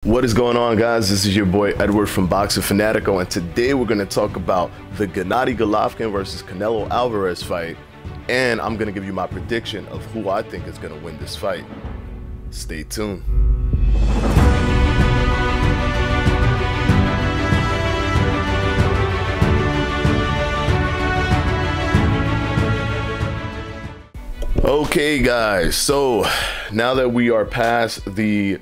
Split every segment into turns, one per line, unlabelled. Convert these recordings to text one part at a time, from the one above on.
What is going on, guys? This is your boy Edward from Boxing Fanatico, and today we're going to talk about the Gennady Golovkin versus Canelo Alvarez fight, and I'm going to give you my prediction of who I think is going to win this fight. Stay tuned. Okay, guys, so now that we are past the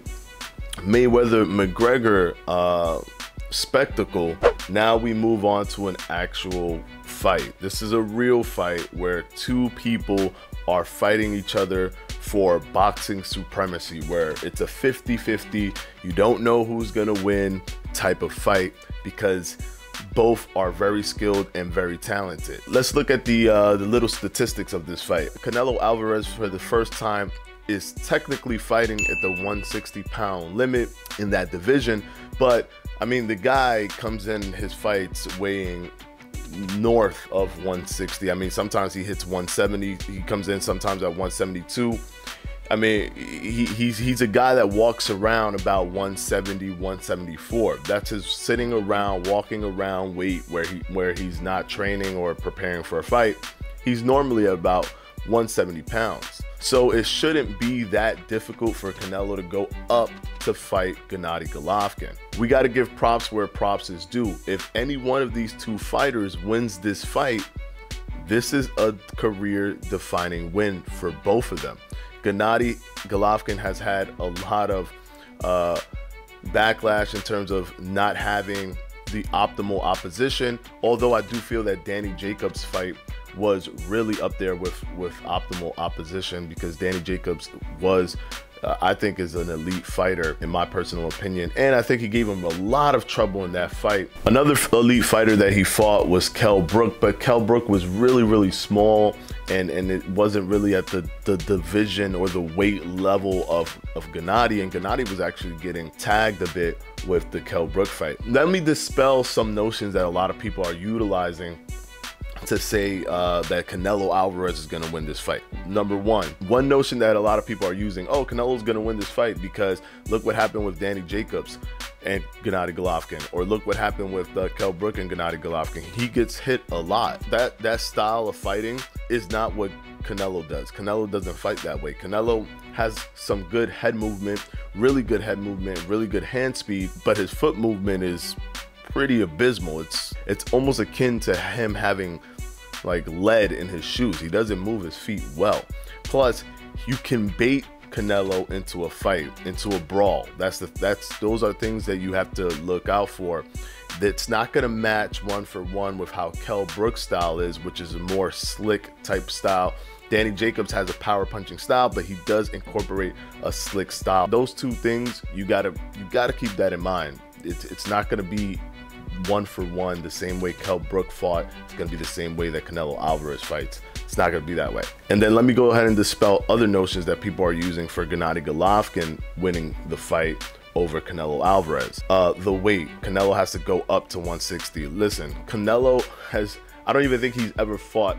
Mayweather-McGregor spectacle, now we move on to an actual fight. This is a real fight where two people are fighting each other for boxing supremacy, where it's a 50-50, you don't know who's gonna win type of fight, because both are very skilled and very talented. Let's look at the little statistics of this fight. Canelo Alvarez, for the first time, is technically fighting at the 160-pound limit in that division, but I mean, the guy comes in his fights weighing north of 160. I mean, sometimes he hits 170. He comes in sometimes at 172. I mean, he's a guy that walks around about 170, 174. That's his sitting around, walking around weight where he's not training or preparing for a fight. He's normally about 170 pounds. So it shouldn't be that difficult for Canelo to go up to fight Gennady Golovkin. We got to give props where props is due. If any one of these two fighters wins this fight, this is a career-defining win for both of them. Gennady Golovkin has had a lot of backlash in terms of not having the optimal opposition, although I do feel that Danny Jacobs' fight was really up there with optimal opposition, because Danny Jacobs was I think is an elite fighter in my personal opinion, and I think he gave him a lot of trouble in that fight. Another elite fighter that he fought was Kell Brook, but Kell Brook was really small, and it wasn't really at the division or the weight level of Gennady, and Gennady was actually getting tagged a bit with the Kell Brook fight. Let me dispel some notions that a lot of people are utilizing to say that Canelo Alvarez is going to win this fight. Number one notion that a lot of people are using, oh, Canelo's going to win this fight because look what happened with Danny Jacobs and Gennady Golovkin, or look what happened with Kell Brook and Gennady Golovkin. He gets hit a lot. That style of fighting is not what Canelo does. Canelo doesn't fight that way. Canelo has some good head movement, really good head movement, really good hand speed, but his foot movement is pretty abysmal. It's almost akin to him having like lead in his shoes. He doesn't move his feet well. Plus, you can bait Canelo into a fight, into a brawl. Those are things that you have to look out for. That's not going to match one for one with how Kell Brook's style is, which is a more slick type style. Danny Jacobs has a power punching style, but he does incorporate a slick style. Those two things, you gotta keep that in mind. It's not going to be one for one the same way Kell Brook fought. It's going to be the same way that Canelo Alvarez fights. It's not going to be that way. And then let me go ahead and dispel other notions that people are using for Gennady Golovkin winning the fight over Canelo Alvarez. The weight, Canelo has to go up to 160. Listen, Canelo has, I don't even think he's ever fought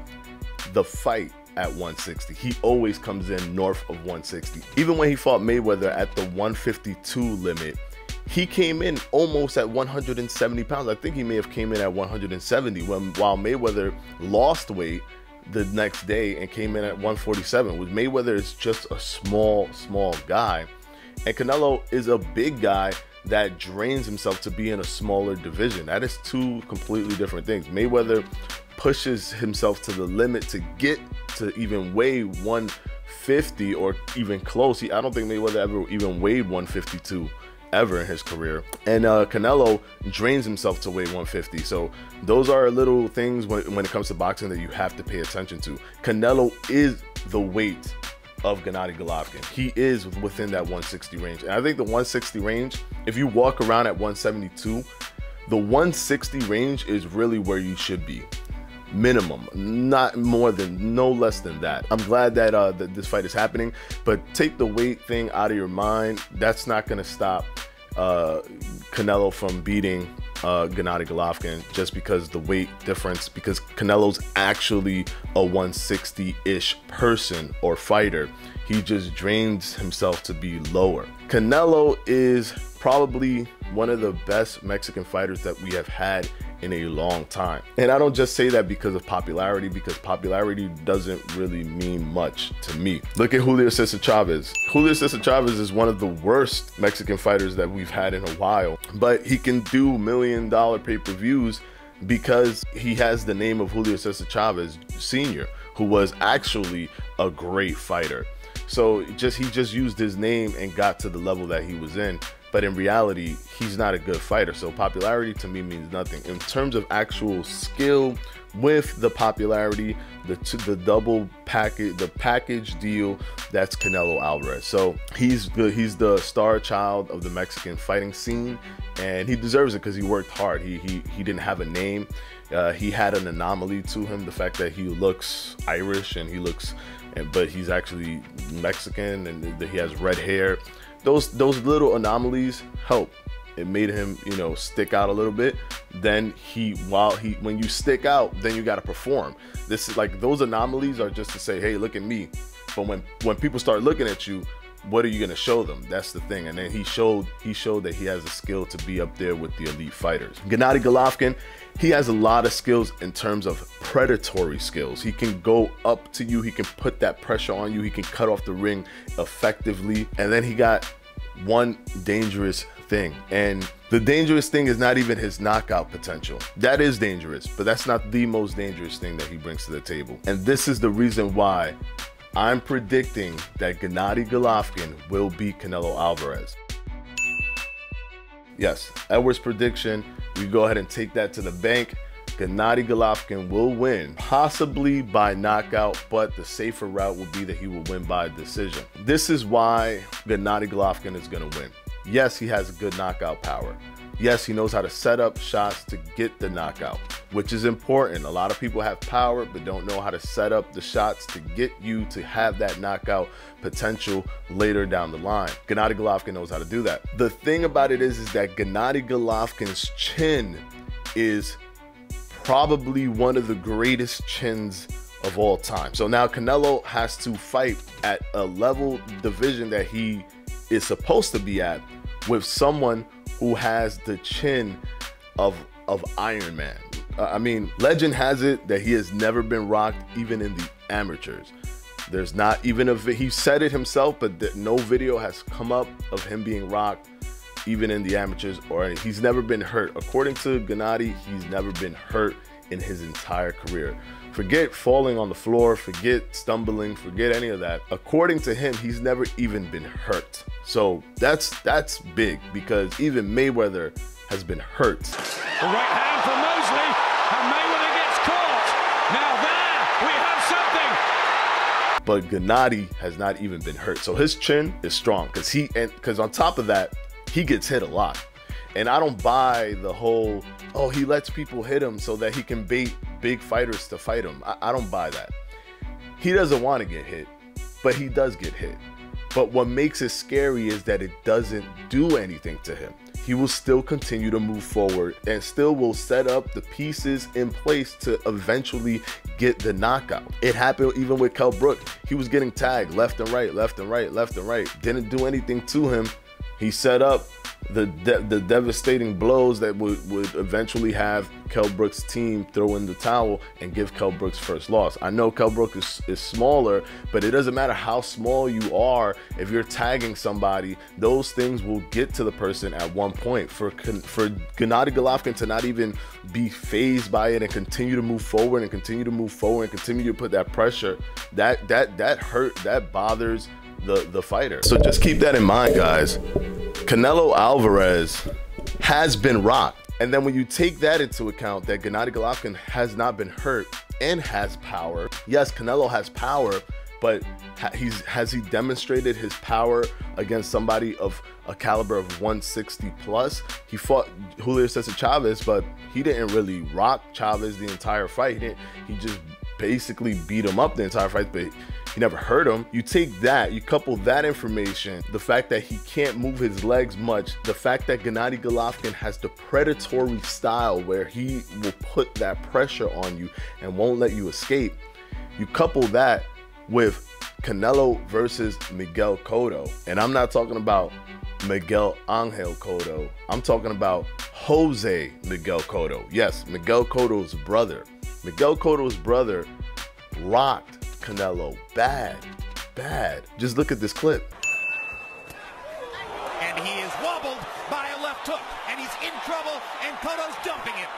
the fight at 160. He always comes in north of 160. Even when he fought Mayweather at the 152 limit, he came in almost at 170 pounds. I think he may have came in at 170 while Mayweather lost weight the next day and came in at 147. With Mayweather is just a small guy, and Canelo is a big guy that drains himself to be in a smaller division. That is two completely different things. Mayweather pushes himself to the limit to get to even weigh 150 or even close. I don't think Mayweather ever even weighed 152 ever in his career, and Canelo drains himself to weigh 150. So those are little things when it comes to boxing that you have to pay attention to. Canelo is the weight of Gennady Golovkin. He is within that 160 range, and I think the 160 range, if you walk around at 172, the 160 range is really where you should be. Minimum, not more than, no less than that. I'm glad that that this fight is happening, but take the weight thing out of your mind. That's not going to stop Canelo from beating Gennady Golovkin just because the weight difference, because Canelo's actually a 160-ish person or fighter. He just drains himself to be lower. Canelo is probably one of the best Mexican fighters that we have had in a long time. And I don't just say that because of popularity, because popularity doesn't really mean much to me. Look at Julio Cesar Chavez. Julio Cesar Chavez is one of the worst Mexican fighters that we've had in a while, but he can do $1 million pay-per-views because he has the name of Julio Cesar Chavez Sr., who was actually a great fighter. So he just used his name and got to the level that he was in. But in reality, he's not a good fighter. So popularity to me means nothing. In terms of actual skill with the popularity, the double package, the package deal, that's Canelo Alvarez. So he's the star child of the Mexican fighting scene, and he deserves it because he worked hard. He didn't have a name. He had an anomaly to him, the fact that he looks Irish and but he's actually Mexican, and he has red hair. Those little anomalies help. It made him, you know, stick out a little bit. Then when you stick out, then you got to perform. This is like, those anomalies are just to say, hey, look at me. But when people start looking at you, what are you gonna show them? That's the thing. And then he showed that he has a skill to be up there with the elite fighters. Gennady Golovkin, he has a lot of skills in terms of predatory skills. He can go up to you, he can put that pressure on you, he can cut off the ring effectively. And then he got one dangerous thing, and the dangerous thing is not even his knockout potential. That is dangerous, but that's not the most dangerous thing that he brings to the table. And this is the reason why I'm predicting that Gennady Golovkin will beat Canelo Alvarez. Yes, Edward's prediction, we go ahead and take that to the bank. Gennady Golovkin will win, possibly by knockout, but the safer route will be that he will win by decision. This is why Gennady Golovkin is going to win. Yes, he has good knockout power. Yes, he knows how to set up shots to get the knockout, which is important. A lot of people have power but don't know how to set up the shots to get you to have that knockout potential later down the line. Gennady Golovkin knows how to do that. The thing about it is that Gennady Golovkin's chin is probably one of the greatest chins of all time. So now Canelo has to fight at a level division that he is supposed to be at with someone who has the chin of Iron Man. I mean, legend has it that he has never been rocked even in the amateurs. There's not even he said it himself, but no video has come up of him being rocked even in the amateurs, or he's never been hurt. According to Gennady, he's never been hurt in his entire career. Forget falling on the floor, forget stumbling, forget any of that. According to him, he's never even been hurt. So that's big, because even Mayweather has been hurt.
The right hand for Mosley, and Mayweather gets caught. Now there, we have something.
But Gennady has not even been hurt. So his chin is strong, because on top of that, he gets hit a lot. And I don't buy the whole, oh, he lets people hit him so that he can bait big fighters to fight him. I don't buy that. He doesn't want to get hit, but he does get hit. But what makes it scary is that it doesn't do anything to him. He will still continue to move forward and still will set up the pieces in place to eventually get the knockout. It happened even with Kell Brook. He was getting tagged left and right, left and right, left and right. Didn't do anything to him. He set up the devastating blows that would eventually have Kell Brook's team throw in the towel and give Kell Brook's first loss. I know Kell Brook is smaller, but it doesn't matter how small you are. If you're tagging somebody, those things will get to the person at one point. For Gennady Golovkin to not even be fazed by it and continue to move forward and continue to move forward and continue to put that pressure, that hurt, that bothers the fighter. So just keep that in mind, guys. Canelo Alvarez has been rocked. And then when you take that into account, that Gennady Golovkin has not been hurt and has power. Yes, Canelo has power, but has he demonstrated his power against somebody of a caliber of 160 plus? He fought Julio Cesar Chavez, but he didn't really rock Chavez the entire fight. He just basically beat him up the entire fight, but he never hurt him. You take that, you couple that information, the fact that he can't move his legs much, the fact that Gennady Golovkin has the predatory style where he will put that pressure on you and won't let you escape. You couple that with Canelo versus Miguel Cotto, and I'm not talking about Miguel Angel Cotto. I'm talking about Jose Miguel Cotto. Yes, Miguel Cotto's brother. Miguel Cotto's brother rocked Canelo bad. Just look at this clip.
And he is wobbled by a left hook, and he's in trouble, and Cotto's dumping him.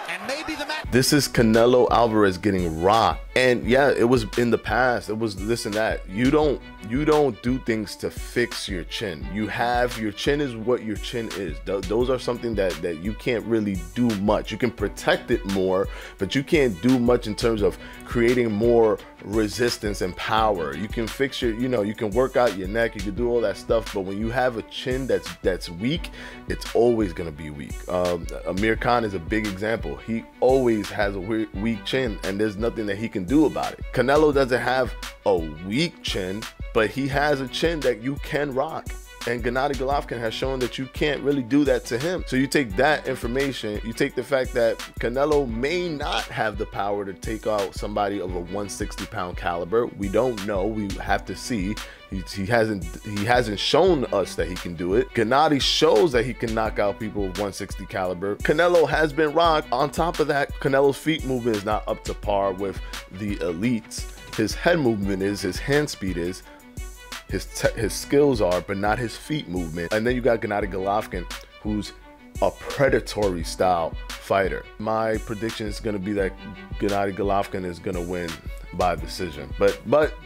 And maybe the match.
This is Canelo Alvarez getting rocked. And yeah, it was in the past. It was this and that. You don't do things to fix your chin. You have your chin is what your chin is. Those are something that you can't really do much. You can protect it more, but you can't do much in terms of creating more resistance and power. You can fix your, you can work out your neck, you can do all that stuff, but when you have a chin that's weak, it's always gonna be weak. Amir Khan is a big example. He always has a weak chin, and there's nothing that he can do about it. Canelo doesn't have a weak chin, but he has a chin that you can rock. And Gennady Golovkin has shown that you can't really do that to him. So you take that information, you take the fact that Canelo may not have the power to take out somebody of a 160-pound caliber. We don't know. We have to see. He hasn't shown us that he can do it. Gennady shows that he can knock out people of 160 caliber. Canelo has been rocked. On top of that, Canelo's feet movement is not up to par with the elites. His head movement is, his hand speed is, his skills are, but not his feet movement. And then you got Gennady Golovkin, who's a predatory style fighter. My prediction is going to be that Gennady Golovkin is going to win by decision. But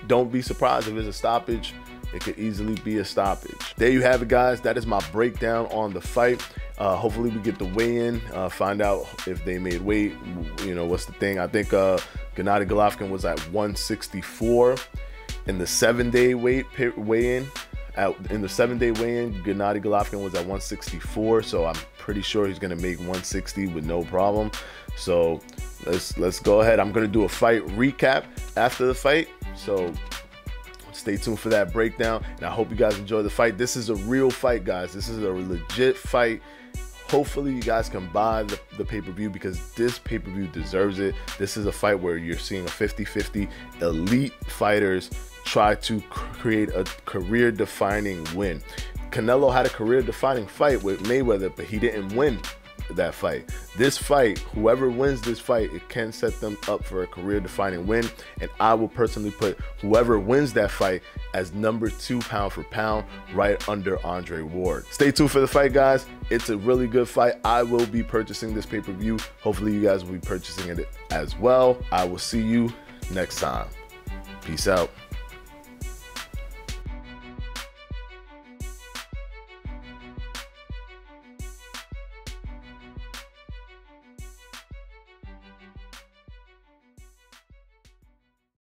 don't be surprised if it's a stoppage. It could easily be a stoppage. There you have it, guys. That is my breakdown on the fight. Hopefully we get the weigh-in, find out if they made weight. What's the thing? I think Gennady Golovkin was at 164. In the 7-day weigh-in, Gennady Golovkin was at 164, so I'm pretty sure he's gonna make 160 with no problem. So let's go ahead. I'm gonna do a fight recap after the fight, so stay tuned for that breakdown, and I hope you guys enjoy the fight. This is a real fight, guys. This is a legit fight. Hopefully you guys can buy the pay-per-view, because this pay-per-view deserves it. This is a fight where you're seeing a 50-50 elite fighters try to create a career-defining win. Canelo had a career-defining fight with Mayweather, but he didn't win that fight. This fight, whoever wins this fight, it can set them up for a career-defining win, and I will personally put whoever wins that fight as #2 pound for pound, right under Andre Ward. Stay tuned for the fight, guys. It's a really good fight. I will be purchasing this pay-per-view. Hopefully you guys will be purchasing it as well. I will see you next time. Peace out.